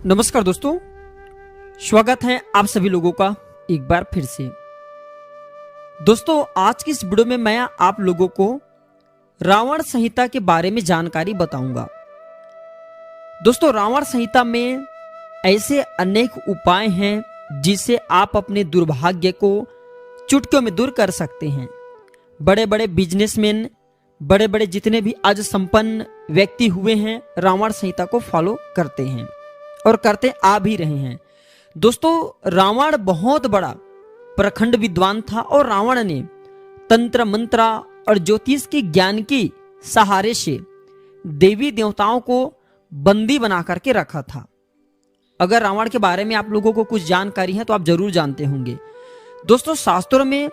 नमस्कार दोस्तों, स्वागत है आप सभी लोगों का एक बार फिर से। दोस्तों, आज की इस वीडियो में मैं आप लोगों को रावण संहिता के बारे में जानकारी बताऊंगा। दोस्तों, रावण संहिता में ऐसे अनेक उपाय हैं जिससे आप अपने दुर्भाग्य को चुटकियों में दूर कर सकते हैं। बड़े बड़े बिजनेसमैन, बड़े बड़े जितने भी आज संपन्न व्यक्ति हुए हैं, रावण संहिता को फॉलो करते हैं और करते आ भी रहे हैं। दोस्तों, रावण बहुत बड़ा प्रखंड विद्वान था और रावण ने तंत्र मंत्र और ज्योतिष के ज्ञान की सहारे से देवी देवताओं को बंदी बना करके रखा था। अगर रावण के बारे में आप लोगों को कुछ जानकारी है तो आप जरूर जानते होंगे। दोस्तों, शास्त्रों में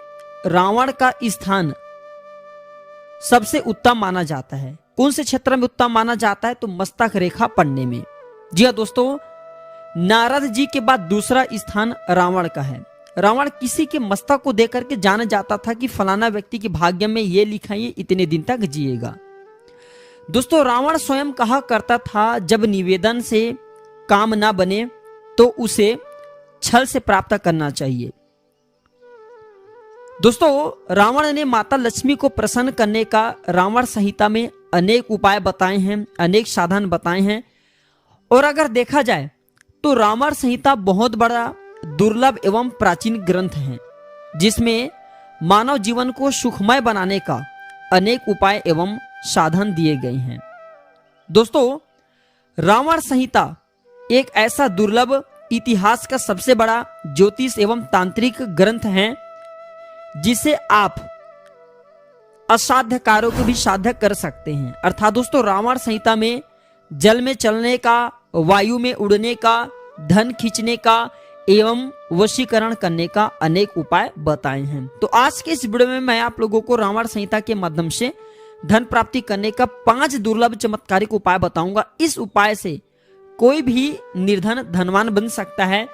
रावण का स्थान सबसे उत्तम माना जाता है। कौन से क्षेत्र में उत्तम माना जाता है? तो मस्तक रेखा पढ़ने में। जी हाँ दोस्तों, नारद जी के बाद दूसरा स्थान रावण का है। रावण किसी के मस्तक को देख करके जाना जाता था कि फलाना व्यक्ति के भाग्य में ये लिखा है, ये इतने दिन तक जिएगा। दोस्तों, रावण स्वयं कहा करता था, जब निवेदन से काम ना बने तो उसे छल से प्राप्त करना चाहिए। दोस्तों, रावण ने माता लक्ष्मी को प्रसन्न करने का रावण संहिता में अनेक उपाय बताए हैं, अनेक साधन बताए हैं। और अगर देखा जाए तो रावण संहिता बहुत बड़ा दुर्लभ एवं प्राचीन ग्रंथ है, जिसमें मानव जीवन को सुखमय बनाने का अनेक उपाय एवं साधन दिए गए हैं। दोस्तों, रावण संहिता एक ऐसा दुर्लभ, इतिहास का सबसे बड़ा ज्योतिष एवं तांत्रिक ग्रंथ है जिसे आप असाध्य कार्यों को भी साध्य कर सकते हैं। अर्थात दोस्तों, रावण संहिता में जल में चलने का, वायु में उड़ने का, धन खींचने का एवं वशीकरण करने का अनेक उपाय बताए हैं। तो आज के इस वीडियो में मैं आप लोगों को रावण संहिता के माध्यम से धन प्राप्ति करने का 5 दुर्लभ चमत्कारिक उपाय बताऊंगा। इस उपाय से कोई भी निर्धन धनवान बन सकता है।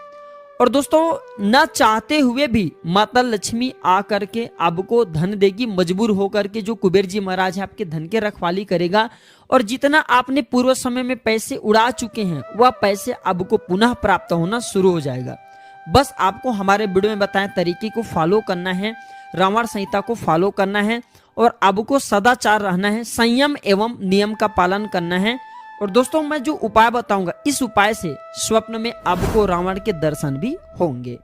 और दोस्तों, न चाहते हुए भी माता लक्ष्मी आकर के आपको धन देगी। मजबूर होकर के जो कुबेर जी महाराज है, आपके धन के रखवाली करेगा और जितना आपने पूर्व समय में पैसे उड़ा चुके हैं, वह पैसे आपको पुनः प्राप्त होना शुरू हो जाएगा। बस आपको हमारे वीडियो में बताए तरीके को फॉलो करना है, रावण संहिता को फॉलो करना है और आपको सदाचार रहना है, संयम एवं नियम का पालन करना है। और दोस्तों, मैं जो उपाय बताऊंगा, इस उपाय से स्वप्न में आपको रावण के दर्शन भी होंगे।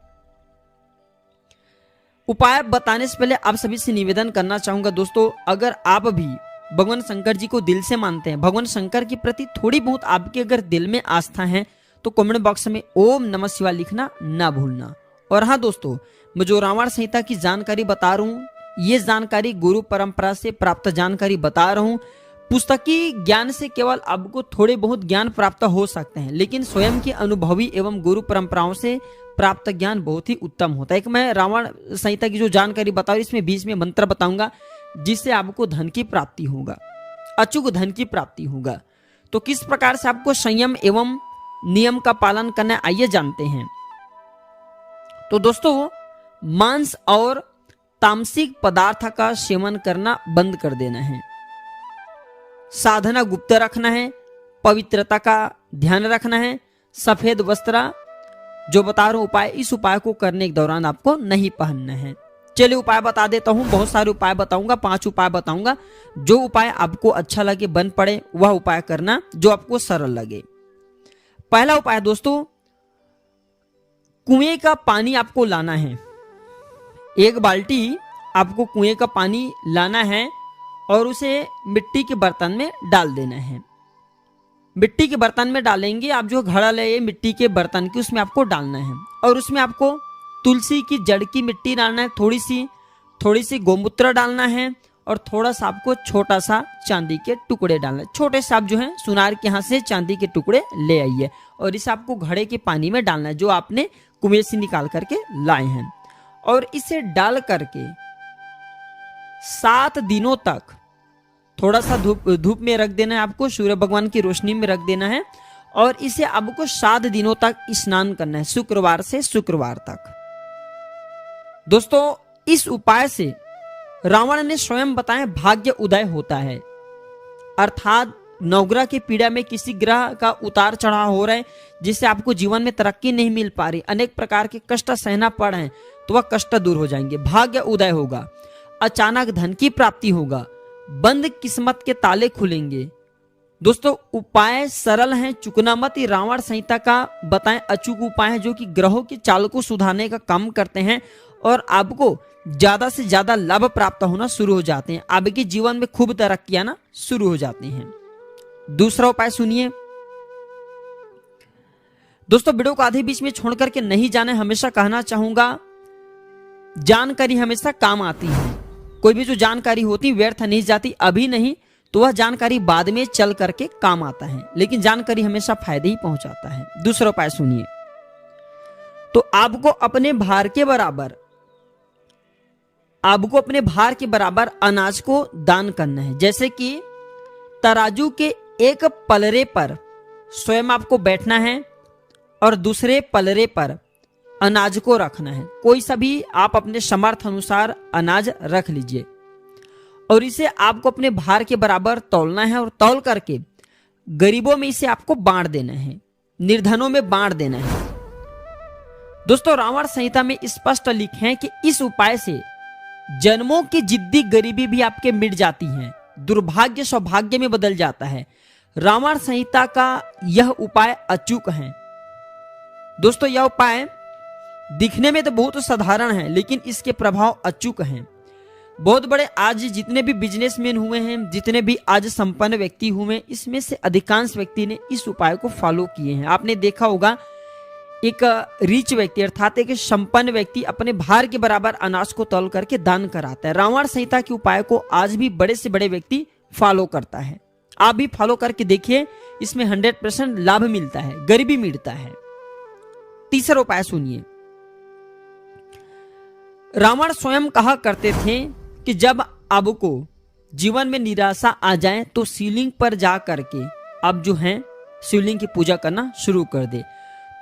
उपाय बताने से पहले आप सभी से निवेदन करना चाहूंगा दोस्तों, अगर आप भी भगवान शंकर जी को दिल से मानते हैं, भगवान शंकर के प्रति थोड़ी बहुत आपके अगर दिल में आस्था है, तो कमेंट बॉक्स में ओम नमः शिवाय लिखना ना भूलना। और हाँ दोस्तों, मैं जो रावण संहिता की जानकारी बता रहा हूँ, ये जानकारी गुरु परंपरा से प्राप्त जानकारी बता रहा हूँ। पुस्तकीय ज्ञान से केवल आपको थोड़े बहुत ज्ञान प्राप्त हो सकते हैं, लेकिन स्वयं के अनुभवी एवं गुरु परंपराओं से प्राप्त ज्ञान बहुत ही उत्तम होता है। एक मैं रावण संहिता की जो जानकारी बताऊँ, इसमें बीच में मंत्र बताऊंगा जिससे आपको धन की प्राप्ति होगा, अचूक धन की प्राप्ति होगा। तो किस प्रकार से आपको संयम एवं नियम का पालन करना है, आइए जानते हैं। तो दोस्तों, मांस और तामसिक पदार्थ का सेवन करना बंद कर देना है, साधना गुप्त रखना है, पवित्रता का ध्यान रखना है, सफेद वस्त्र जो बता रहा हूं उपाय, इस उपाय को करने के दौरान आपको नहीं पहनना है। चलिए उपाय बता देता हूं, बहुत सारे उपाय बताऊंगा, 5 उपाय बताऊंगा। जो उपाय आपको अच्छा लगे, बन पड़े, वह उपाय करना जो आपको सरल लगे। पहला उपाय दोस्तों, कुएं का पानी आपको लाना है। 1 बाल्टी आपको कुएं का पानी लाना है और उसे मिट्टी के बर्तन में डाल देना है। मिट्टी के बर्तन में डालेंगे आप, जो घड़ा है मिट्टी के बर्तन की, उसमें आपको डालना है। और उसमें आपको तुलसी की जड़ की मिट्टी डालना है, थोड़ी सी गोमूत्र डालना है और थोड़ा सा आपको छोटा सा चांदी के टुकड़े डालना है। छोटे से आप जो है सुनार के यहाँ से चांदी के टुकड़े ले आइए और इसे आपको घड़े के पानी में डालना है, जो आपने कुएं से निकाल करके लाए हैं। और इसे डाल करके 7 दिनों तक थोड़ा सा धूप में रख देना है, आपको सूर्य भगवान की रोशनी में रख देना है। और इसे आपको 7 दिनों तक स्नान करना है, शुक्रवार से शुक्रवार तक। दोस्तों, इस उपाय से रावण ने स्वयं बताया भाग्य उदय होता है, अर्थात नवग्रह की पीड़ा में किसी ग्रह का उतार चढ़ाव हो रहा है, जिससे आपको जीवन में तरक्की नहीं मिल पा रही, अनेक प्रकार के कष्ट सहना पड़ रहे हैं, तो वह कष्ट दूर हो जाएंगे। भाग्य उदय होगा, अचानक धन की प्राप्ति होगा, बंद किस्मत के ताले खुलेंगे। दोस्तों उपाय सरल हैं, चुकना मत। ये रावण संहिता का बताएं अचूक उपाय है जो कि ग्रहों की चाल को सुधारने का काम करते हैं और आपको ज्यादा से ज्यादा लाभ प्राप्त होना शुरू हो जाते हैं। आपके जीवन में खूब तरक्की आना शुरू हो जाती हैं। दूसरा उपाय सुनिए दोस्तों, वीडियो को आधे बीच में छोड़ करके नहीं जाने। हमेशा कहना चाहूंगा, जानकारी हमेशा काम आती है। कोई भी जो जानकारी होती व्यर्थ नहीं जाती, अभी नहीं तो वह जानकारी बाद में चल करके काम आता है, लेकिन जानकारी हमेशा फायदे ही पहुंचाता है। दूसरा उपाय सुनिए, तो आपको अपने भार के बराबर अनाज को दान करना है। जैसे कि तराजू के एक पलरे पर स्वयं आपको बैठना है और दूसरे पलरे पर अनाज को रखना है। कोई सा भी आप अपने समर्थ अनुसार अनाज रख लीजिए और इसे आपको अपने भार के बराबर तौलना है और तौल करके गरीबों में इसे आपको बांट देना है, निर्धनों में बांट देना है। दोस्तों रावण संहिता में स्पष्ट लिखे हैं कि इस उपाय से जन्मों की जिद्दी गरीबी भी आपके मिट जाती है, दुर्भाग्य सौभाग्य में बदल जाता है। रावण संहिता का यह उपाय अचूक है। दोस्तों यह उपाय दिखने में तो बहुत साधारण है, लेकिन इसके प्रभाव अचूक हैं। बहुत बड़े आज जितने भी बिजनेसमैन हुए हैं, जितने भी आज संपन्न व्यक्ति हुए हैं, इसमें से अधिकांश व्यक्ति ने इस उपाय को फॉलो किए हैं। आपने देखा होगा एक रिच व्यक्ति अर्थात एक संपन्न व्यक्ति अपने भार के बराबर अनाज को तौल करके दान कराता है। रावण संहिता के उपाय को आज भी बड़े से बड़े व्यक्ति फॉलो करता है। आप भी फॉलो करके देखिए, इसमें 100% लाभ मिलता है, गरीबी मिटता है। तीसरा उपाय सुनिए, रावण स्वयं कहा करते थे कि जब आपको जीवन में निराशा आ जाए तो शिवलिंग पर जा करके अब जो है शिवलिंग की पूजा करना शुरू कर दे।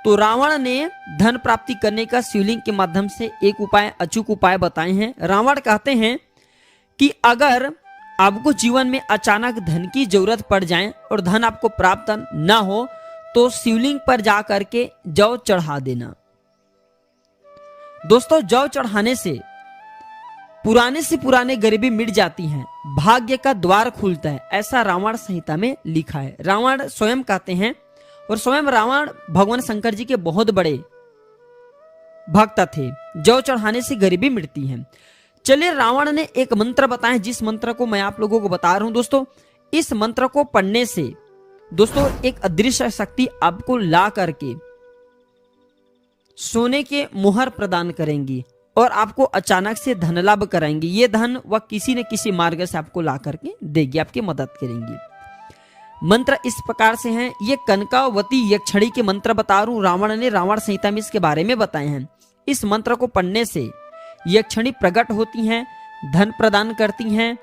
तो रावण ने धन प्राप्ति करने का शिवलिंग के माध्यम से एक उपाय, अचूक उपाय बताए हैं। रावण कहते हैं कि अगर आपको जीवन में अचानक धन की जरूरत पड़ जाए और धन आपको प्राप्त ना हो तो शिवलिंग पर जा करके जौ चढ़ा देना। दोस्तों जौ चढ़ाने से पुराने गरीबी मिट जाती है, भाग्य का द्वार खुलता है, ऐसा रावण संहिता में लिखा है। रावण स्वयं कहते हैं और स्वयं रावण भगवान शंकर जी के बहुत बड़े भक्त थे। जौ चढ़ाने से गरीबी मिटती है। चलिए रावण ने एक मंत्र बताया, जिस मंत्र को मैं आप लोगों को बता रहा हूं। दोस्तों इस मंत्र को पढ़ने से दोस्तों एक अदृश्य शक्ति आपको ला करके सोने के मुहर प्रदान करेंगी और आपको अचानक से धन लाभ कराएंगी। ये धन वह किसी न किसी मार्ग से आपको ला करके देगी, आपकी मदद करेंगी। मंत्र इस प्रकार से हैं। ये कनकावती यक्षिणी के मंत्र बता रहा हूं, रावण ने रावण संहिता में इसके बारे में बताए हैं। इस मंत्र को पढ़ने से यक्षिणी प्रकट होती हैं, धन प्रदान करती हैं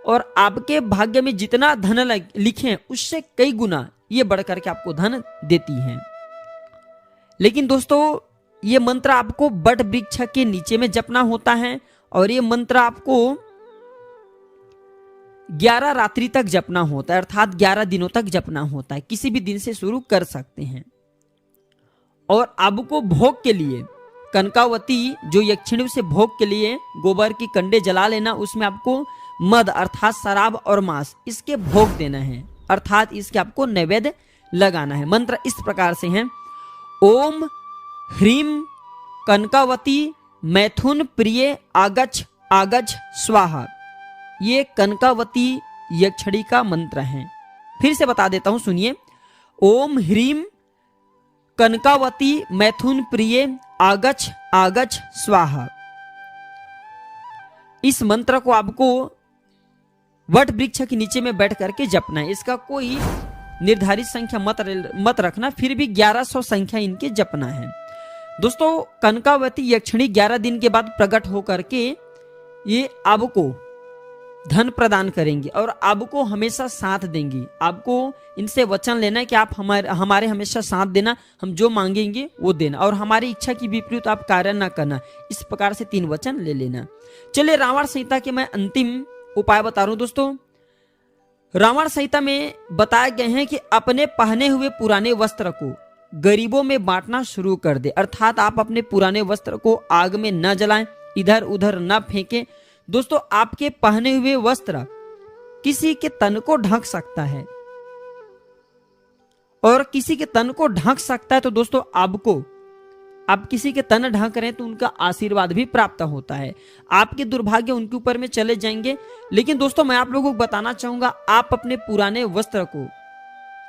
और आपके भाग्य में जितना धन लिखे उससे कई गुना ये बढ़ करके आपको धन देती हैं। लेकिन दोस्तों ये मंत्र आपको बट वृक्ष के नीचे में जपना होता है और ये मंत्र आपको 11 रात्रि तक जपना होता है, अर्थात 11 दिनों तक जपना होता है। किसी भी दिन से शुरू कर सकते हैं। और आपको भोग के लिए कनकावती जो यक्षिणी से भोग के लिए गोबर की कंडे जला लेना, उसमें आपको मद अर्थात शराब और मांस इसके भोग देना है, अर्थात इसके आपको नैवेद्य लगाना है। मंत्र इस प्रकार से हैं। ओम ह्रीम कनकावती मैथुन प्रिय आगच्छ आगच्छ स्वाहा। ये कनकावती यक्षिणी का मंत्र है। फिर से बता देता हूं, सुनिए। ओम ह्रीम कनकावती मैथुन प्रिय आगच्छ आगच्छ स्वाहा। इस मंत्र को आपको वट वृक्ष के नीचे में बैठ करके जपना है। इसका कोई निर्धारित संख्या मत रखना, फिर भी 1100 संख्या इनके जपना है। दोस्तों कनकावती यक्षिणी 11 दिन के बाद प्रकट होकर के ये आपको धन प्रदान करेंगी और आपको हमेशा साथ देंगी। आपको इनसे वचन लेना है कि आप हमारे हमेशा साथ देना, हम जो मांगेंगे वो देना और हमारी इच्छा की विपरीत आप कार्य ना करना। इस प्रकार से 3 वचन ले लेना। चलिए रावण संहिता के मैं अंतिम उपाय बता रहा हूं। दोस्तों रावण संहिता में बताए गए हैं कि अपने पहने हुए पुराने वस्त्र को गरीबों में बांटना शुरू कर दे, अर्थात आप अपने पुराने वस्त्र को आग में न जलाएं, इधर उधर न फेंकें। दोस्तों, आपके पहने हुए वस्त्र किसी के तन को ढक सकता है और किसी के तन को ढक सकता है, तो दोस्तों आप किसी के तन ढक रहे हैं तो उनका आशीर्वाद भी प्राप्त होता है, आपके दुर्भाग्य उनके ऊपर में चले जाएंगे। लेकिन दोस्तों, मैं आप लोगों को बताना चाहूंगा, आप अपने पुराने वस्त्र को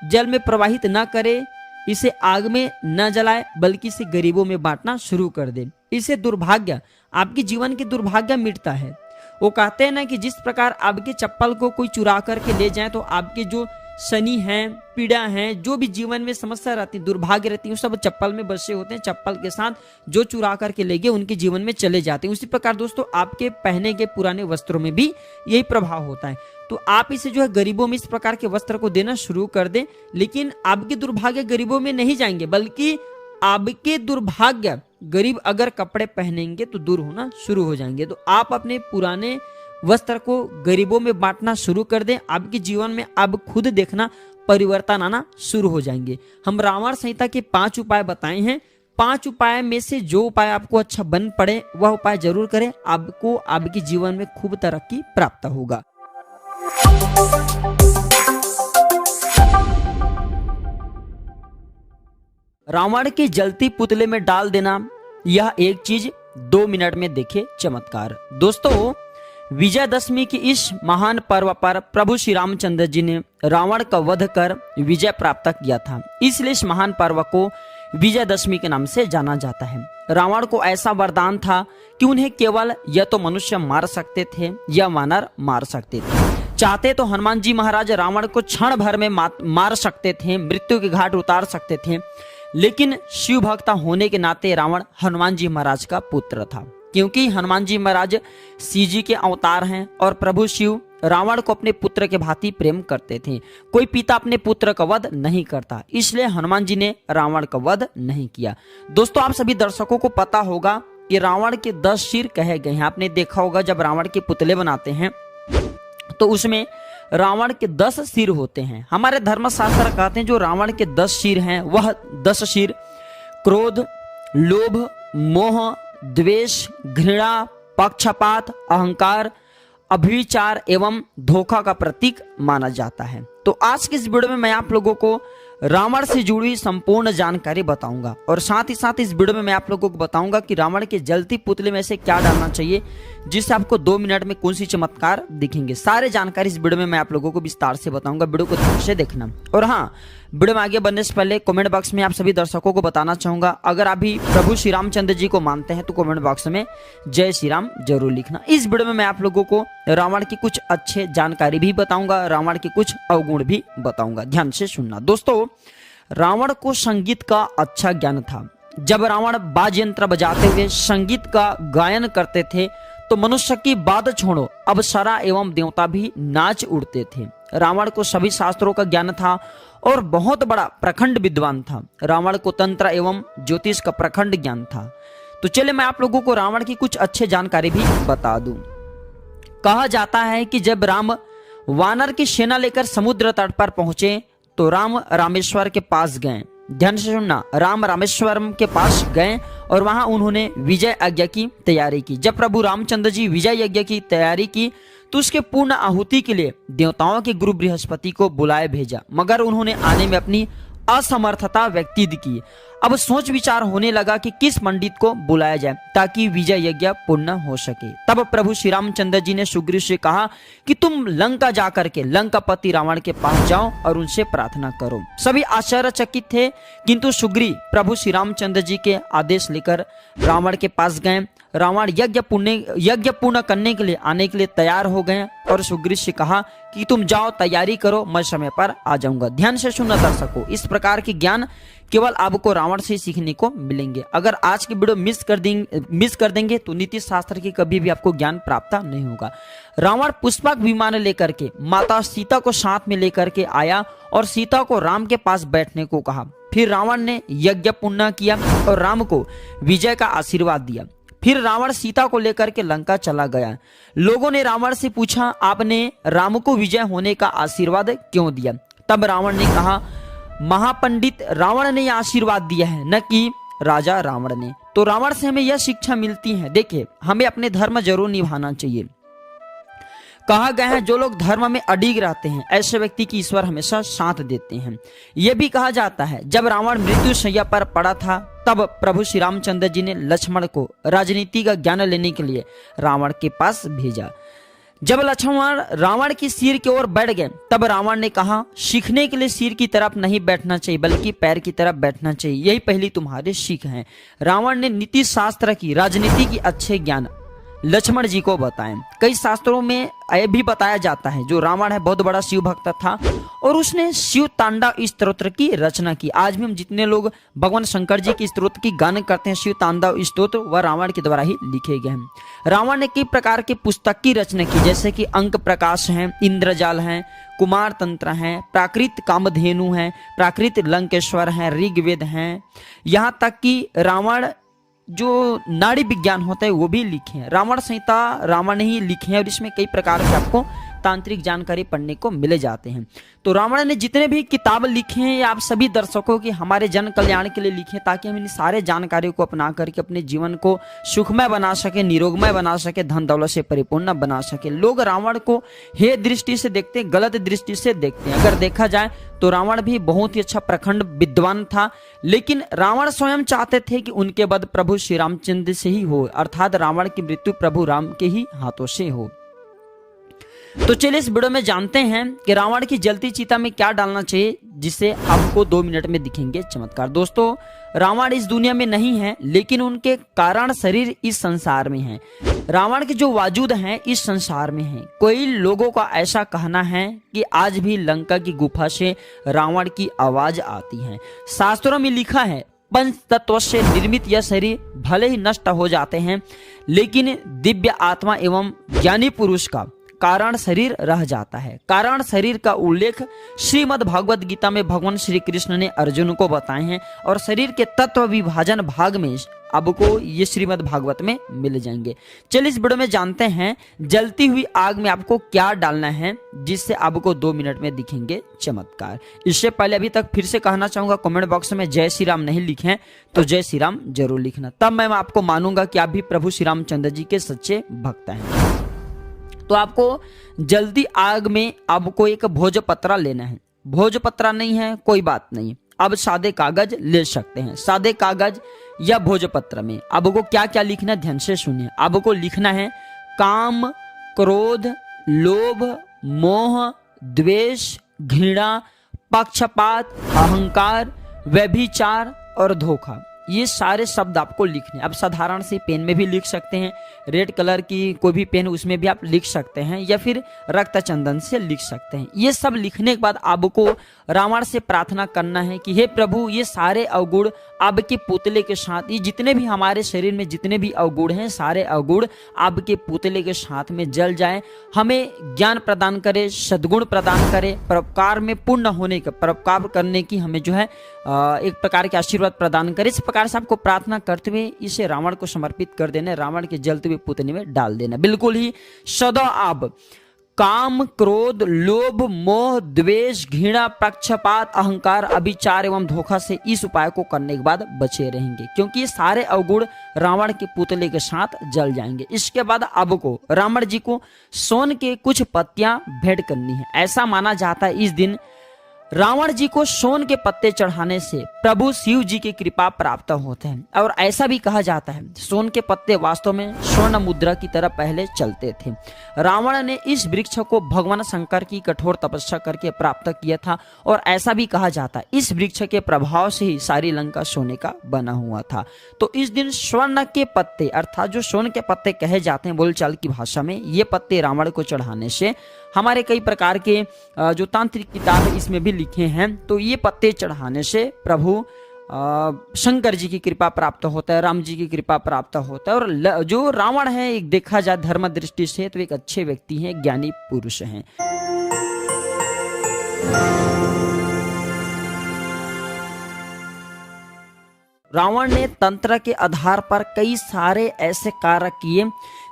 जल में प्रवाहित न करें, इसे आग में न जलाए, बल्कि इसे गरीबों में बांटना शुरू कर दे। इससे दुर्भाग्य, आपके जीवन के दुर्भाग्य मिटता है। वो कहते हैं ना कि जिस प्रकार आपके चप्पल को कोई चुरा करके ले जाए तो आपके जो शनि हैं, पीड़ा हैं, जो भी जीवन में समस्या रहती, दुर्भाग्य रहती है, सब चप्पल में बसे होते हैं। चप्पल के साथ जो चुरा करके ले गए उनके जीवन में चले जाते हैं। उसी प्रकार दोस्तों, आपके पहने के पुराने वस्त्रों में भी यही प्रभाव होता है। तो आप इसे जो है गरीबों में इस प्रकार के वस्त्र को देना शुरू कर दें। लेकिन आपके दुर्भाग्य गरीबों में नहीं जाएंगे, बल्कि आपके दुर्भाग्य गरीब अगर कपड़े पहनेंगे तो दूर होना शुरू हो जाएंगे। तो आप अपने पुराने वस्त्र को गरीबों में बांटना शुरू कर दें। आपके जीवन में अब खुद देखना परिवर्तन आना शुरू हो जाएंगे। हम रावण संहिता के 5 उपाय बताए हैं। 5 उपाय में से जो उपाय आपको अच्छा बन पड़े वह उपाय जरूर करें, आपको आपके जीवन में खूब तरक्की प्राप्त होगा। रावण के जलती पुतले में डाल देना, यह एक चीज 2 मिनट में देखे चमत्कार। दोस्तों, विजयदशमी की इस महान पर्व पर प्रभु श्री रामचंद्र जी ने रावण का वध कर विजय प्राप्त किया था, इसलिए इस महान पर्व को विजयदशमी के नाम से जाना जाता है। रावण को ऐसा वरदान था कि उन्हें केवल या तो मनुष्य मार सकते थे या वानर मार सकते थे। चाहते तो हनुमान जी महाराज रावण को क्षण भर में मार सकते थे, मृत्यु के घाट उतार सकते थे। लेकिन शिव भक्त होने के नाते रावण हनुमान जी महाराज का पुत्र था, क्योंकि हनुमान जी महाराज शिव जी के अवतार हैं और प्रभु शिव रावण को अपने पुत्र के भांति प्रेम करते थे। कोई पिता अपने पुत्र का वध नहीं करता, इसलिए हनुमान जी ने रावण का वध नहीं किया। दोस्तों, आप सभी दर्शकों को पता होगा कि रावण के 10 सिर कहे गए हैं। आपने देखा होगा जब रावण के पुतले बनाते हैं तो उसमें रावण के 10 सिर होते हैं। हमारे धर्मशास्त्र कहते हैं जो रावण के 10 सिर हैं वह 10 सिर क्रोध, लोभ, मोह, द्वेष, घृणा, पक्षपात, अहंकार, अभिचार एवं धोखा का प्रतीक माना जाता है। तो आज की इस वीडियो में मैं आप लोगों को रावण से जुड़ी संपूर्ण जानकारी बताऊंगा और साथ ही साथ इस वीडियो में मैं आप लोगों को बताऊंगा कि रावण के जलती पुतले में से क्या डालना चाहिए जिससे आपको 2 मिनट में कौन सी चमत्कार दिखेंगे। सारे जानकारी इस वीडियो में मैं आप लोगों को विस्तार से बताऊंगा, वीडियो को ध्यान से देखना। और हाँ, वीडियो में आगे बढ़ने से पहले कमेंट बॉक्स में आप सभी दर्शकों को बताना चाहूंगा, अगर आप भी प्रभु श्री रामचंद्र जी को मानते हैं तो कमेंट बॉक्स में जय श्री राम जरूर लिखना। इस वीडियो में मैं आप लोगों को रावण की कुछ अच्छे जानकारी भी बताऊंगा, रावण के कुछ अवगुण भी बताऊंगा, ध्यान से सुनना। दोस्तों, रावण को संगीत का अच्छा ज्ञान था। जब रावण वाद्य यंत्र बजाते हुए संगीत का गायन करते थे तो मनुष्य की बात छोड़ो, अप्सरा एवं देवता भी नाच उड़ते थे। रावण को सभी शास्त्रों का ज्ञान था और बहुत बड़ा प्रखंड विद्वान था। रावण को तंत्र एवं ज्योतिष का प्रखंड ज्ञान था। तो चलिए मैं आप लोगों को रावण की कुछ अच्छे जानकारी भी बता दूं। कहा जाता है कि जब राम वानर की सेना लेकर समुद्र तट पर पहुंचे तो राम रामेश्वर के पास गए। ध्यान से सुनना, राम रामेश्वरम के पास गए और वहां उन्होंने विजय यज्ञ की तैयारी की। जब प्रभु रामचंद्र जी विजय यज्ञ की तैयारी की तो उसके पूर्ण आहुति के लिए देवताओं के गुरु बृहस्पति को बुलाए भेजा, मगर उन्होंने आने में अपनी असमर्थता व्यक्त की। अब सोच विचार होने लगा कि किस पंडित को बुलाया जाए ताकि विजय यज्ञ पूर्ण हो सके। तब प्रभु श्री रामचंद्र जी ने सुग्रीव से कहा कि तुम लंका जाकर के लंकापति रावण के पास जाओ और उनसे प्रार्थना करो। सभी आश्चर्यचकित थे, किंतु सुग्रीव प्रभु श्री रामचंद्र जी के आदेश लेकर रावण के पास गए। रावण यज्ञ पूर्ण करने के लिए आने के लिए तैयार हो गए और सुग्रीव से कहा कि तुम जाओ, तैयारी करो, मैं समय पर आ जाऊंगा। ध्यान से सुनना दर्शकों, इस प्रकार के ज्ञान केवल आपको रावण से सीखने को मिलेंगे। अगर आज की वीडियो मिस कर देंगे तो नीति शास्त्र की कभी भी आपको ज्ञान प्राप्त नहीं होगा। रावण पुष्पक विमान लेकर के माता सीता को साथ में लेकर के आया और सीता को राम के पास बैठने को कहा। फिर रावण ने यज्ञ पूर्ण किया और राम को विजय का आशीर्वाद दिया। फिर रावण सीता को लेकर के लंका चला गया। लोगों ने रावण से पूछा, आपने राम को विजय होने का आशीर्वाद क्यों दिया? तब रावण ने कहा, महापंडित रावण ने आशीर्वाद दिया है, न कि राजा रावण ने। तो रावण से हमें यह शिक्षा मिलती है, देखिए हमें अपने धर्म जरूर निभाना चाहिए। कहा गया है जो लोग धर्म में अडिग रहते हैं ऐसे व्यक्ति की ईश्वर हमेशा साथ देते हैं। यह भी कहा जाता है जब रावण मृत्यु शैया पर पड़ा था तब प्रभु श्री रामचंद्र जी ने लक्ष्मण को राजनीति का ज्ञान लेने के लिए रावण के पास भेजा। जब लक्ष्मण रावण की सिर की ओर बैठ गए तब रावण ने कहा, सीखने के लिए सिर की तरफ नहीं बैठना चाहिए बल्कि पैर की तरफ बैठना चाहिए, यही पहली तुम्हारी सीख है। रावण ने नीति शास्त्र की, राजनीति की अच्छे ज्ञान लक्ष्मण जी को बताएं। कई शास्त्रों में यह भी बताया जाता है जो रावण है बहुत बड़ा शिव भक्त था और उसने शिव तांडव स्तोत्र की रचना की। आज भी हम जितने लोग भगवान शंकर जी की स्तोत्र की गान करते हैं, शिव तांडव स्तोत्र वह रावण के द्वारा ही लिखे गए हैं। रावण ने कई प्रकार के पुस्तक की रचना की, जैसे कि अंक प्रकाश है, इंद्रजाल है, कुमार तंत्र है, प्राकृत कामधेनु है, प्राकृत लंकेश्वर है, ऋग्वेद है, यहाँ तक कि रावण जो नाड़ी विज्ञान होता है वो भी लिखे हैं। रावण संहिता रावण ने ही लिखे हैं और इसमें कई प्रकार के आपको तांत्रिक जानकारी पढ़ने को मिले जाते हैं। तो रावण ने जितने भी किताब लिखे हैं ये आप सभी दर्शकों के हमारे जन कल्याण के लिए लिखे, ताकि हम इन सारे जानकारियों को अपना करके अपने जीवन को सुखमय बना सके, निरोगमय बना सके, धन दौलत से परिपूर्ण बना सके। लोग रावण को हे दृष्टि से देखते हैं, गलत दृष्टि से देखते हैं। अगर देखा जाए तो रावण भी बहुत ही अच्छा प्रखंड विद्वान था, लेकिन रावण स्वयं चाहते थे कि उनके वध प्रभु श्री रामचंद्र से ही हो, अर्थात रावण की मृत्यु प्रभु राम के ही हाथों से हो। तो चलिए इस वीडियो में जानते हैं कि रावण की जलती चिता में क्या डालना चाहिए जिससे आपको 2 मिनट में दिखेंगे चमत्कार। दोस्तों, रावण इस दुनिया में नहीं है लेकिन उनके कारण शरीर इस संसार में है। रावण के जो वजूद हैं इस संसार में हैं। कोई लोगों का ऐसा कहना है कि आज भी लंका की गुफा से रावण की आवाज आती है। शास्त्रों में लिखा है पंच तत्व से निर्मित यह शरीर भले ही नष्ट हो जाते हैं लेकिन दिव्य आत्मा एवं ज्ञानी पुरुष का कारण शरीर रह जाता है। कारण शरीर का उल्लेख श्रीमद् भागवत गीता में भगवान श्री कृष्ण ने अर्जुन को बताए हैं और शरीर के तत्व विभाजन भाग में आपको ये श्रीमद् भागवत में मिल जाएंगे। चलिए इस वीडियो में जानते हैं जलती हुई आग में आपको क्या डालना है जिससे आपको 2 मिनट में दिखेंगे चमत्कार। इससे पहले अभी तक फिर से कहना चाहूंगा, कमेंट बॉक्स में जय श्री राम नहीं लिखे हैं तो जय श्री राम जरूर लिखना, तब मैं आपको मानूंगा कि आप भी प्रभु श्री रामचंद्र जी के सच्चे भक्त हैं। तो आपको जल्दी आग में आपको एक भोजपत्रा लेना है। भोजपत्रा नहीं है कोई बात नहीं, अब सादे कागज ले सकते हैं। सादे कागज या भोजपत्र में आपको क्या क्या लिखना है ध्यान से सुनिए। आपको लिखना है काम, क्रोध, लोभ, मोह, द्वेष, घृणा, पक्षपात, अहंकार, व्यभिचार और धोखा। ये सारे शब्द आपको लिखने। अब साधारण सी पेन में भी लिख सकते हैं, रेड कलर की कोई भी पेन उसमें भी आप लिख सकते हैं या फिर रक्त चंदन से लिख सकते हैं। ये सब लिखने के बाद आपको रावण से प्रार्थना करना है कि हे प्रभु ये सारे अवगुण आपके पुतले के साथ, ये जितने भी हमारे शरीर में जितने भी अवगुण हैं सारे अवगुण आपके पुतले के साथ में जल जाए। हमें ज्ञान प्रदान करे, सद्गुण प्रदान करे, परोपकार में पूर्ण होने का, परोपकार करने की हमें जो है एक प्रकार के आशीर्वाद प्रदान करे। इस प्रकार से आपको प्रार्थना करते हुए इसे रावण को समर्पित कर देना, रावण के जलते हुए पुतले में डाल देना। बिल्कुल ही सदा आप काम, क्रोध, लोभ, मोह, द्वेष, घृणा, पक्षपात, अहंकार, अभिचार एवं धोखा से इस उपाय को करने के बाद बचे रहेंगे, क्योंकि ये सारे अवगुण रावण के पुतले के साथ जल जाएंगे। इसके बाद आपको रावण जी को सोन के कुछ पत्तियां भेंट करनी है। ऐसा माना जाता है इस दिन रावण जी को सोन के पत्ते चढ़ाने से प्रभु शिव जी की कृपा प्राप्त होते हैं। और ऐसा भी कहा जाता है सोन के पत्ते वास्तव में स्वर्ण मुद्रा की तरह पहले चलते थे। रावण ने इस वृक्ष को भगवान शंकर की कठोर तपस्या करके प्राप्त किया था और ऐसा भी कहा जाता है इस वृक्ष के प्रभाव से ही सारी लंका सोने का बना हुआ था। तो इस दिन स्वर्ण के पत्ते अर्थात जो सोन के पत्ते कहे जाते हैं बोलचाल की भाषा में, ये पत्ते रावण को चढ़ाने से हमारे कई प्रकार के जो तांत्रिक किताब इसमें भी लिखे हैं, तो ये पत्ते चढ़ाने से प्रभु शंकर जी की कृपा प्राप्त होता है, राम जी की कृपा प्राप्त होता है। और जो रावण है एक देखा जाए धर्म दृष्टि से तो एक अच्छे व्यक्ति हैं, ज्ञानी पुरुष हैं। रावण ने तंत्र के आधार पर कई सारे ऐसे कार्य किए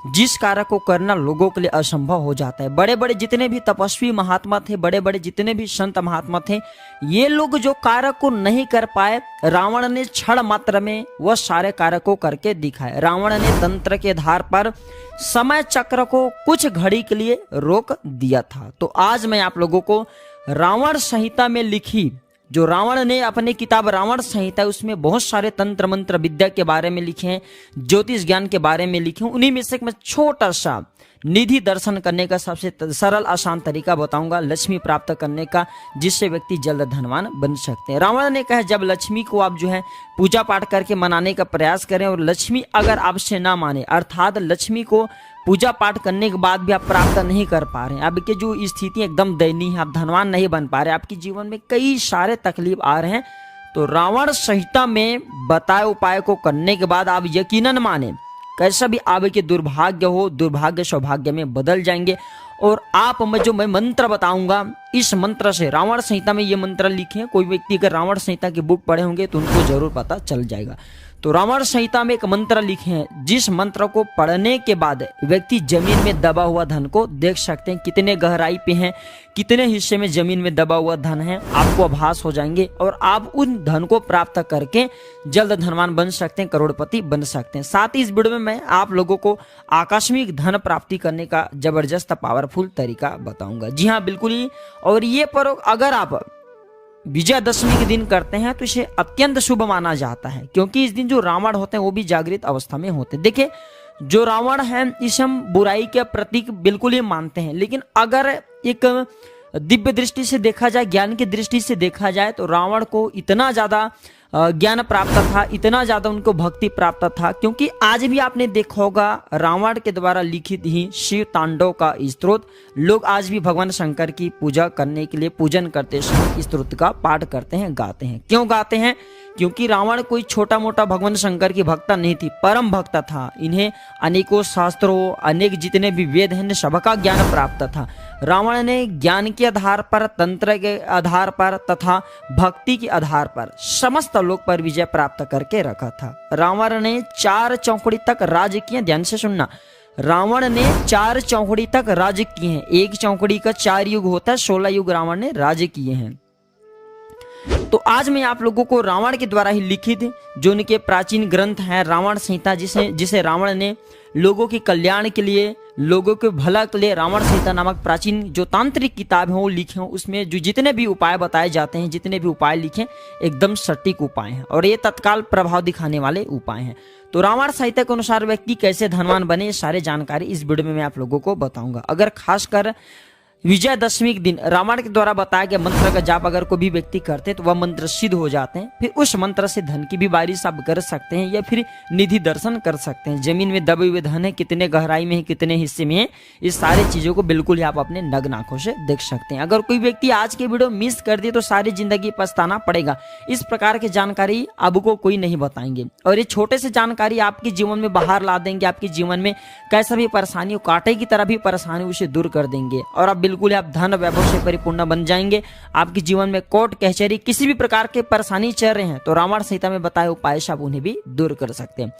जिस कार्य को करना लोगों के लिए असंभव हो जाता है। बड़े बड़े जितने भी तपस्वी महात्मा थे, बड़े बड़े जितने भी संत महात्मा थे, ये लोग जो कार्य को नहीं कर पाए, रावण ने क्षण मात्र में वह सारे कार्य को करके दिखाए। रावण ने तंत्र के आधार पर समय चक्र को कुछ घड़ी के लिए रोक दिया था। तो आज मैं आप लोगों को रावण संहिता में लिखी, जो रावण ने अपनी किताब रावण संहिता, उसमें बहुत सारे तंत्र मंत्र विद्या के बारे में लिखे हैं, ज्योतिष ज्ञान के बारे में लिखे हैं। उन्हीं में से मैं छोटा सा निधि दर्शन करने का सबसे सरल आसान तरीका बताऊंगा लक्ष्मी प्राप्त करने का, जिससे व्यक्ति जल्द धनवान बन सकते हैं। रावण ने कहा जब लक्ष्मी को आप जो है पूजा पाठ करके मनाने का प्रयास करें और लक्ष्मी अगर आपसे ना माने, अर्थात लक्ष्मी को पूजा पाठ करने के बाद भी आप प्राप्त नहीं कर पा रहे हैं, आपकी जो स्थिति एकदम दयनीय है, आप धनवान नहीं बन पा रहे, आपके जीवन में कई सारे तकलीफ आ रहे हैं, तो रावण संहिता में बताए उपाय को करने के बाद आप यकीनन माने कैसा भी आपके दुर्भाग्य हो, दुर्भाग्य सौभाग्य में बदल जाएंगे। और आप मैं मंत्र बताऊंगा, इस मंत्र से, रावण संहिता में ये मंत्र लिखे हैं, कोई व्यक्ति अगर रावण संहिता की बुक पढ़े होंगे तो उनको जरूर पता चल जाएगा। तो रावण संहिता में एक मंत्र लिखे हैं, जिस मंत्र को पढ़ने के बाद व्यक्ति जमीन में दबा हुआ धन को देख सकते हैं, कितने गहराई पे हैं, कितने हिस्से में जमीन में दबा हुआ धन है, आपको आभास हो जाएंगे और आप उन धन को प्राप्त करके जल्द धनवान बन सकते हैं, करोड़पति बन सकते हैं। साथ ही इस वीडियो में मैं आप लोगों को आकस्मिक धन प्राप्ति करने का जबरदस्त पावरफुल तरीका बताऊंगा। जी हाँ, बिल्कुल ही। और ये प्रयोग अगर आप विजयादशमी के दिन करते हैं तो इसे अत्यंत शुभ माना जाता है, क्योंकि इस दिन जो रावण होते हैं वो भी जागृत अवस्था में होते हैं। देखिए, जो रावण है इसे हम बुराई के प्रतीक बिल्कुल ही मानते हैं, लेकिन अगर एक दिव्य दृष्टि से देखा जाए, ज्ञान की दृष्टि से देखा जाए, तो रावण को इतना ज्यादा ज्ञान प्राप्त था, इतना ज्यादा उनको भक्ति प्राप्त था, क्योंकि आज भी आपने देखा होगा रावण के द्वारा लिखित ही शिव तांडव का स्तोत्र लोग आज भी भगवान शंकर की पूजा करने के लिए, पूजन करते समय इस स्तोत्र का पाठ करते हैं, गाते हैं। क्यों गाते हैं? क्योंकि रावण कोई छोटा मोटा भगवान शंकर की भक्ता नहीं थी, परम भक्त था। इन्हें अनेकों शास्त्रों, अनेक जितने भी वेद हैं, सबका ज्ञान प्राप्त था। रावण ने ज्ञान के आधार पर, तंत्र के आधार पर तथा भक्ति के आधार पर समस्त लोक पर विजय प्राप्त करके रखा था। रावण ने 4 चौकड़ी तक राज्य किए। ध्यान से सुनना, रावण ने 4 चौकड़ी तक राज्य किए हैं। एक चौकड़ी का 4 युग होता है, 16 युग रावण ने राज्य किए हैं। तो आज मैं आप लोगों को रावण के द्वारा ही लिखित जो उनके प्राचीन ग्रंथ है रावण संहिता, जिसे रावण ने लोगों के कल्याण के लिए, लोगों के भला के लिए रावण संहिता नामक प्राचीन जो तांत्रिक किताब है वो लिखे हैं। उसमें जो जितने भी उपाय बताए जाते हैं, जितने भी उपाय लिखे, एकदम सटीक उपाय हैं और ये तत्काल प्रभाव दिखाने वाले उपाय हैं। तो रावण संहिता के अनुसार व्यक्ति कैसे धनवान बने, सारे जानकारी इस वीडियो में मैं आप लोगों को बताऊंगा। अगर खासकर विजयादशमी के दिन रावण के द्वारा बताया गया मंत्र का जाप अगर कोई भी व्यक्ति करते हैं तो वह मंत्र सिद्ध हो जाते हैं। फिर उस मंत्र से धन की भी बारिश आप कर सकते हैं या फिर निधि दर्शन कर सकते हैं। जमीन में दबे हुए धन है, कितने गहराई में है, कितने हिस्से में है, इस सारी चीजों को बिल्कुल ही आप अपने नग्न आंखों से देख सकते हैं। अगर कोई व्यक्ति आज के वीडियो मिस कर दिए तो सारी जिंदगी पछताना पड़ेगा। इस प्रकार की जानकारी आपको कोई नहीं बताएंगे और ये छोटे से जानकारी आपके जीवन में बाहर ला देंगे। आपके जीवन में कैसा भी परेशानी हो, कांटे की तरह भी परेशानी, उसे दूर कर देंगे और आप बिल्कुल आप धन वैभव से परिपूर्ण बन जाएंगे। आपके जीवन में कोर्ट कचहरी किसी भी प्रकार के परेशानी चल रहे हैं तो रावण संहिता में बताए उपाय से आप उन्हें भी दूर कर सकते हैं।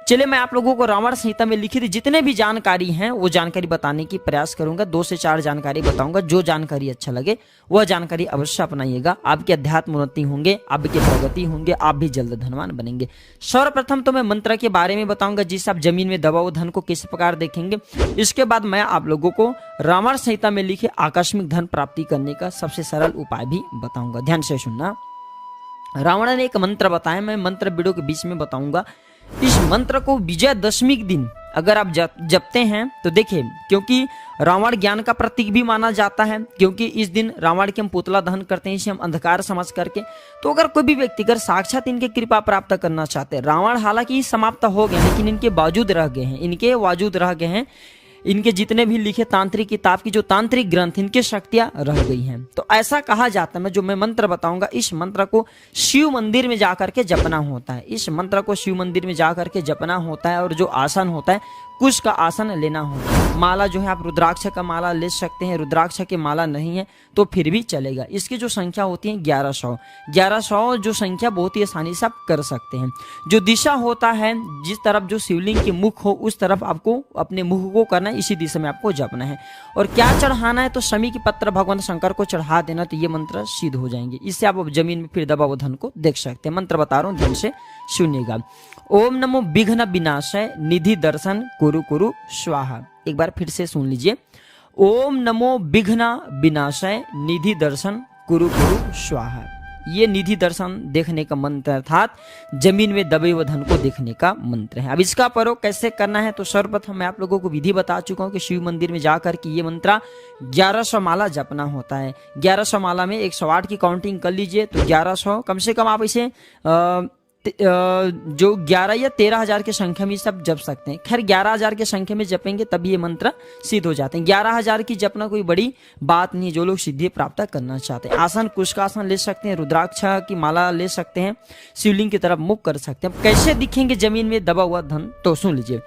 चलिए, मैं आप लोगों को रावण संहिता में लिखित जितने भी जानकारी हैं वो जानकारी बताने की प्रयास करूंगा। 2 से 4 जानकारी बताऊंगा। जो जानकारी अच्छा लगे वह जानकारी अवश्य अपनाइएगा। आपके अध्यात्म उन्नति होंगे, आपकी प्रगति होंगे, आप भी जल्द धनवान बनेंगे। सर्वप्रथम तो मैं मंत्र के बारे में बताऊंगा, जिससे आप जमीन में दबा हुआ धन को किस प्रकार देखेंगे। इसके बाद मैं आप लोगों को रावण संहिता में लिखे आकस्मिक धन प्राप्ति करने का सबसे सरल उपाय भी बताऊंगा। ध्यान से सुनना। रावण ने एक मंत्र बताया, मैं मंत्र वीडियो के बीच में बताऊंगा। इस मंत्र को विजयादशमी के दिन अगर आप जपते हैं तो देखिए, क्योंकि रावण ज्ञान का प्रतीक भी माना जाता है, क्योंकि इस दिन रावण के हम पुतला दहन करते हैं, इसे हम अंधकार समझ करके। तो अगर कोई भी व्यक्ति अगर साक्षात इनके कृपा प्राप्त करना चाहते हैं, रावण हालांकि समाप्त हो गए लेकिन इनके बावजूद रह गए हैं, इनके जितने भी लिखे तांत्रिक किताब की जो तांत्रिक ग्रंथ, इनकी शक्तियां रह गई हैं। तो ऐसा कहा जाता है, जो मैं मंत्र बताऊंगा, इस मंत्र को शिव मंदिर में जाकर के जपना होता है। इस मंत्र को शिव मंदिर में जाकर के जपना होता है और जो आसन होता है कुश का आसन लेना होगा। माला जो है आप रुद्राक्ष का माला ले सकते हैं, रुद्राक्ष के माला नहीं है तो फिर भी चलेगा। इसकी जो संख्या होती है 1100, 1100 जो संख्या बहुत ही आसानी से आप कर सकते हैं। जो दिशा होता है, जिस तरफ जो शिवलिंग के मुख हो उस तरफ आपको अपने मुख को करना है, इसी दिशा में आपको जपना है। और क्या चढ़ाना है, तो शमी के पत्र भगवान शंकर को चढ़ा देना, तो ये मंत्र सिद्ध हो जाएंगे। इससे आप जमीन में फिर दबा हुआ धन को देख सकते हैं। मंत्र बता रहा हूँ, ध्यान से सुनिएगा। ओम नमो विघ्न विनाशाय निधि दर्शन कुरु कुरु स्वाहा। एक बार फिर से सुन लीजिए। ओम नमो विघ्न विनाशाय निधि दर्शन कुरु कुरु स्वाहा। ये निधि दर्शन देखने का मंत्र अर्थात जमीन में दबे हुए धन को देखने का मंत्र है। अब इसका प्रयोग कैसे करना है, तो सर्वप्रथम मैं आप लोगों को विधि बता चुका हूँ कि शिव मंदिर में जाकर के ये मंत्र 1100 माला जपना होता है। 1100 माला में 108 की काउंटिंग कर लीजिए, तो 1100 कम से कम आप इसे जो 11 या 13,000 की संख्या में सब जप सकते हैं। खैर 11,000 की संख्या में जपेंगे तब ये मंत्र सिद्ध हो जाते हैं। 11,000 की जपना कोई बड़ी बात नहीं है, जो लोग सिद्धि प्राप्त करना चाहते हैं। आसन कुश का आसन ले सकते हैं, रुद्राक्ष की माला ले सकते हैं, शिवलिंग की तरफ मुख कर सकते हैं। कैसे दिखेंगे जमीन में दबा हुआ धन, तो सुन लीजिए।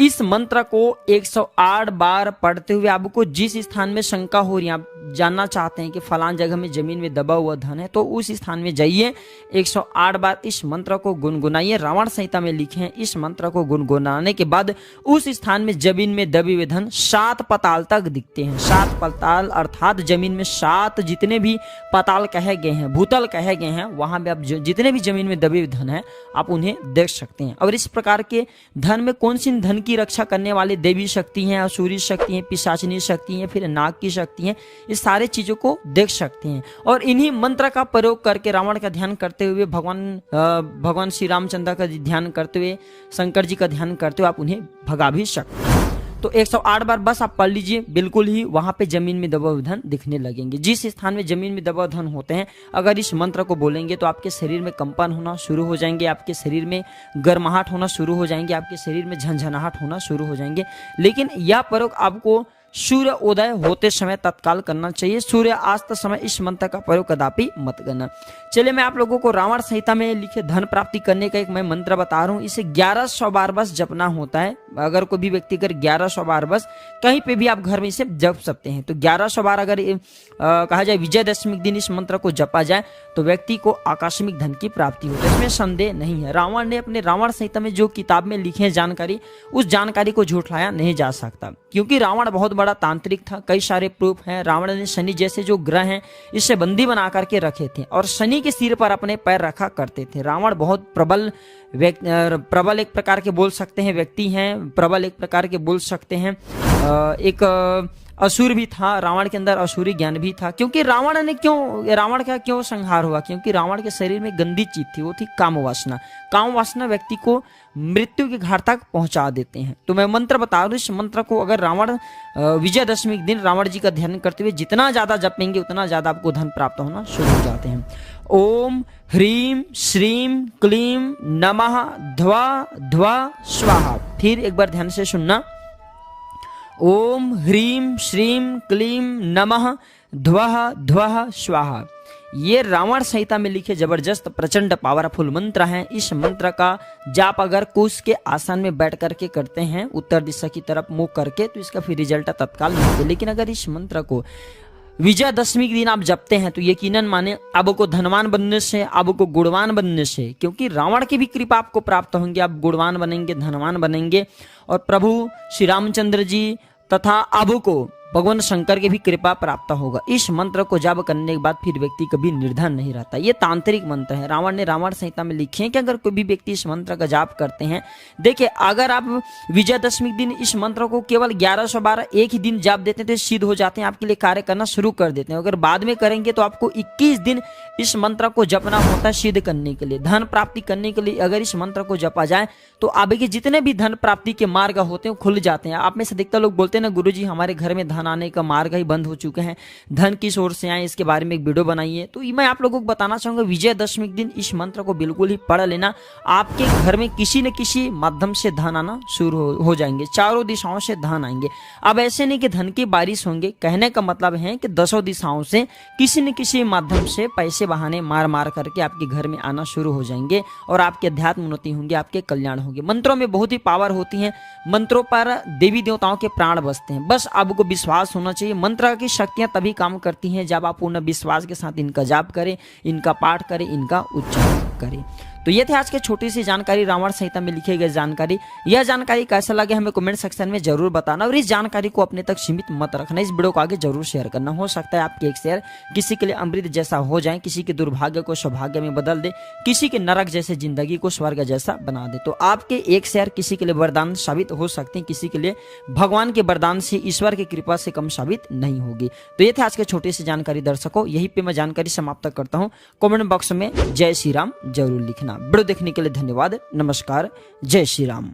इस मंत्र को 108 बार पढ़ते हुए आपको जिस स्थान में शंका हो रही है, आप जानना चाहते हैं कि फलान जगह में जमीन में दबा हुआ धन है, तो उस स्थान में जाइए, 108 बार इस मंत्र को गुनगुनाइए। रावण संहिता में लिखे हैं, इस मंत्र को गुनगुनाने के बाद उस स्थान में जमीन में दबे हुए धन 7 पाताल तक दिखते हैं। 7 पाताल अर्थात जमीन में 7 जितने भी पाताल कहे गए हैं, भूतल कहे गए हैं, वहां पे आप जितने भी जमीन में दबे हुए धन है आप उन्हें देख सकते हैं। और इस प्रकार के धन में कौन सी धन की रक्षा करने वाली देवी शक्ति हैं, असुरी शक्ति हैं, पिशाचिनी शक्ति हैं, फिर नाग की शक्ति हैं, इस सारे चीजों को देख सकते हैं। और इन्हीं मंत्र का प्रयोग करके रावण का ध्यान करते हुए, भगवान श्री रामचंद्र का ध्यान करते हुए, शंकर जी का ध्यान करते हुए आप उन्हें भगा भी सकते हैं। तो 108 बार बस आप पढ़ लीजिए, बिल्कुल ही वहां पे जमीन में दबा हुआ धन दिखने लगेंगे। जिस स्थान में जमीन में दबा धन होते हैं, अगर इस मंत्र को बोलेंगे तो आपके शरीर में कंपन होना शुरू हो जाएंगे, आपके शरीर में गर्माहट होना शुरू हो जाएंगे, आपके शरीर में झंझनाहट होना शुरू हो जाएंगे। लेकिन यह प्रयोग आपको सूर्य उदय होते समय तत्काल करना चाहिए। सूर्य अस्त समय इस मंत्र का प्रयोग कदापि मत करना। चलिए मैं आप लोगों को रावण संहिता में लिखे धन प्राप्ति करने का एक मैं मंत्र बता रहा हूँ। इसे 1100 बार बस जपना होता है। अगर कोई भी व्यक्ति अगर 1100 बार बस कहीं पे भी आप घर में इसे जप सकते हैं, तो 1100 बार अगर कहा जाए विजयदशमी के दिन इस मंत्र को जपा जाए तो व्यक्ति को आकस्मिक धन की प्राप्ति होती है, इसमें संदेह नहीं है। रावण ने अपने रावण संहिता में जो किताब में लिखे हैं जानकारी, उस जानकारी को झूठलाया नहीं जा सकता, क्योंकि रावण बहुत बड़ा तांत्रिक था। कई सारे प्रूफ हैं। रावण ने शनि जैसे जो ग्रह हैं इससे बंदी बना करके रखे थे और शनि के सिर पर अपने पैर रखा करते थे। रावण बहुत प्रबल एक प्रकार के बोल सकते हैं व्यक्ति हैं, प्रबल एक प्रकार के बोल सकते हैं एक असुर भी था। रावण के अंदर असुरी ज्ञान भी था। क्योंकि रावण का क्यों संहार हुआ, क्योंकि रावण के शरीर में गंदी चीज थी, वो थी काम वासना। काम वासना व्यक्ति को मृत्यु के घाट तक पहुंचा देते हैं। तो मैं मंत्र बता रहा हूं, इस मंत्र को अगर रावण विजयदशमी के दिन रावण जी का ध्यान करते हुए जितना ज्यादा जपेंगे उतना ज्यादा आपको धन प्राप्त होना शुरू हो जाते हैं। ओम ह्रीम श्रीम क्लीम नमः ध्वा ध्वा स्वाहा। फिर एक बार ध्यान से सुनना। ओम ह्रीम श्रीम क्लीम नमः ध्वः ध्वः स्वाहा। ये रावण संहिता में लिखे जबरदस्त प्रचंड पावरफुल मंत्र हैं। इस मंत्र का जाप अगर कुश के आसन में बैठ करके करते हैं उत्तर दिशा की तरफ मुंह करके, तो इसका फिर रिजल्ट तत्काल मिलता है। लेकिन अगर इस मंत्र को विजयदशमी के दिन आप जपते हैं तो यकीनन माने आपको धनवान बनने से, आपको गुणवान बनने से, क्योंकि रावण की भी कृपा आपको प्राप्त होंगे, आप गुणवान बनेंगे, धनवान बनेंगे। और प्रभु श्री रामचंद्र जी तथा आपको भगवान शंकर की भी कृपा प्राप्त होगा। इस मंत्र को जाप करने के बाद फिर व्यक्ति कभी निर्धन नहीं रहता। ये तांत्रिक मंत्र है। रावण ने रावण संहिता में लिखे हैं कि अगर कोई भी व्यक्ति इस मंत्र का जाप करते हैं, देखिए अगर आप विजयदशमी दिन इस मंत्र को केवल 1100 बार एक ही दिन जाप देते हैं तो सिद्ध हो जाते हैं, आपके लिए कार्य करना शुरू कर देते हैं। अगर बाद में करेंगे तो आपको 21 दिन इस मंत्र को जपना होता है सिद्ध करने के लिए, धन प्राप्ति करने के लिए। अगर इस मंत्र को जपा जाए तो आपके जितने भी धन प्राप्ति के मार्ग होते हैं खुल जाते हैं। आप में से अधिकतर लोग बोलते हैं ना, गुरुजी हमारे घर में धन आने का मार्ग ही बंद हो चुके हैं, धन किस ओर से आए इसके बारे में एक वीडियो बनाई है। तो मैं आप लोगों को बताना चाहूंगा विजयदशमी के दिन इस मंत्र को बिल्कुल ही पढ़ लेना, आपके घर में किसी न किसी माध्यम से धन आना शुरू हो जाएंगे, चारों दिशाओं से धन आएंगे। अब ऐसे नहीं कि धन की बारिश होंगे, कहने का मतलब है कि दसों दिशाओं से किसी न किसी माध्यम से पैसे बहाने मार मार करके आपके घर में आना शुरू हो जाएंगे और आपके अध्यात्म उन्नति होंगे, आपके कल्याण होंगे। मंत्रों में बहुत ही पावर होती है, मंत्रों पर देवी देवताओं के प्राण बसते हैं, बस आपको विश्वास होना चाहिए। मंत्र की शक्तियां तभी काम करती हैं जब आप पूर्ण विश्वास के साथ इनका जाप करें, इनका पाठ करें, इनका उच्चारण करें। तो ये थे आज की छोटी सी जानकारी, रावण संहिता में लिखी गई जानकारी। यह जानकारी कैसा लगे हमें कमेंट सेक्शन में जरूर बताना और इस जानकारी को अपने तक सीमित मत रखना, इस वीडियो को आगे जरूर शेयर करना। हो सकता है आपके एक शेयर किसी के लिए अमृत जैसा हो जाए, किसी के दुर्भाग्य को सौभाग्य में बदल दे, किसी के नरक जैसे जिंदगी को स्वर्ग जैसा बना दे। तो आपके एक शेयर किसी के लिए वरदान साबित हो सकते हैं, किसी के लिए भगवान के वरदान से, ईश्वर की कृपा से कम साबित नहीं होगी। तो ये थे आज के छोटी सी जानकारी दर्शकों, यही पे मैं जानकारी समाप्त करता हूँ। कमेंट बॉक्स में जय श्री राम जरूर लिखना। वीडियो देखने के लिए धन्यवाद। नमस्कार। जय श्री राम।